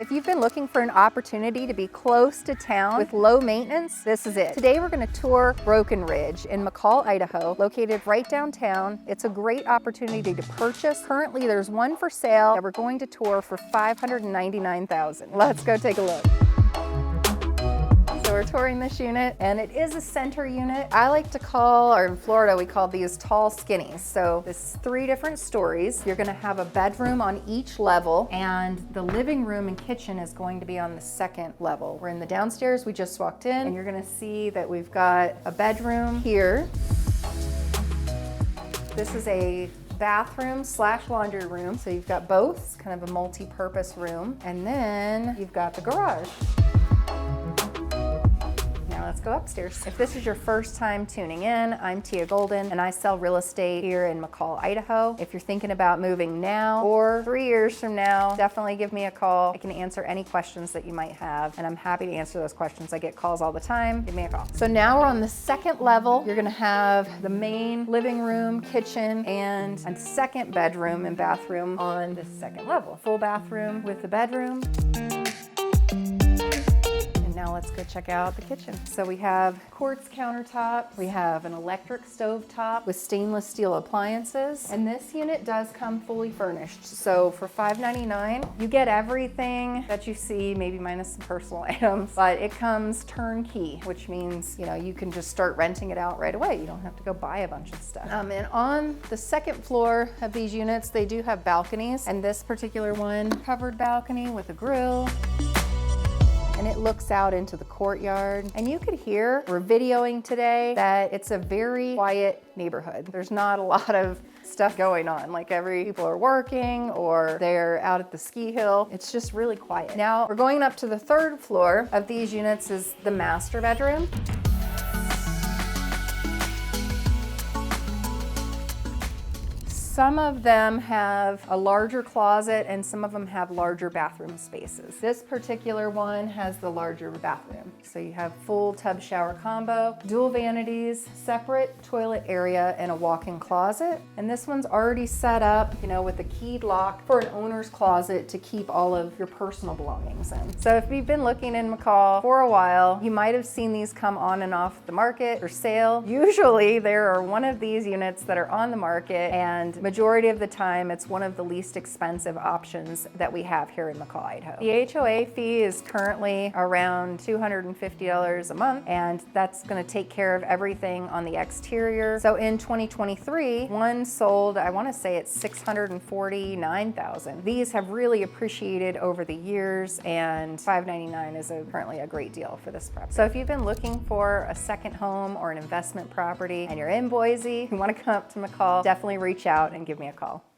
If you've been looking for an opportunity to be close to town with low maintenance, this is it. Today we're going to tour Broken Ridge in McCall, Idaho, located right downtown. It's a great opportunity to purchase. Currently there's one for sale that we're going to tour for $599,000. Let's go take a look. So we're touring this unit, and it is a center unit. I like to call, or in Florida, we call these tall skinnies. So there's 3 different stories. You're gonna have a bedroom on each level, and the living room and kitchen is going to be on the 2nd level. We're in the downstairs, we just walked in, and you're gonna see that we've got a bedroom here. This is a bathroom / laundry room. So you've got both, it's kind of a multi-purpose room. And then you've got the garage. Let's go upstairs. If this is your first time tuning in, I'm Teia Golden and I sell real estate here in McCall, Idaho. If you're thinking about moving now or 3 years from now, definitely give me a call. I can answer any questions that you might have, and I'm happy to answer those questions. I get calls all the time. Give me a call. So now we're on the 2nd level. You're gonna have the main living room, kitchen, and a 2nd bedroom and bathroom on the 2nd level. Full bathroom with the bedroom. Now let's go check out the kitchen. So we have quartz countertops, we have an electric stove top with stainless steel appliances, and this unit does come fully furnished. So for $599, you get everything that you see, maybe minus some personal items, but it comes turnkey, which means, you can just start renting it out right away. You don't have to go buy a bunch of stuff. And on the 2nd floor of these units, they do have balconies, and this particular one, covered balcony with a grill. And it looks out into the courtyard. And you could hear, we're videoing today, that it's a very quiet neighborhood. There's not a lot of stuff going on, like people are working or they're out at the ski hill. It's just really quiet. Now we're going up to the 3rd floor of these units is the master bedroom. Some of them have a larger closet and some of them have larger bathroom spaces. This particular one has the larger bathroom. So you have full tub shower combo, dual vanities, separate toilet area, and a walk-in closet. And this one's already set up, with a keyed lock for an owner's closet to keep all of your personal belongings in. So if you've been looking in McCall for a while, you might have seen these come on and off the market for sale. Usually there are one of these units that are on the market, and majority of the time, it's one of the least expensive options that we have here in McCall, Idaho. The HOA fee is currently around $250 a month, and that's gonna take care of everything on the exterior. So in 2023, one sold, I wanna say it's $649,000. These have really appreciated over the years, and $599 is currently a great deal for this property. So if you've been looking for a second home or an investment property and you're in Boise, you wanna come up to McCall, definitely reach out and give me a call.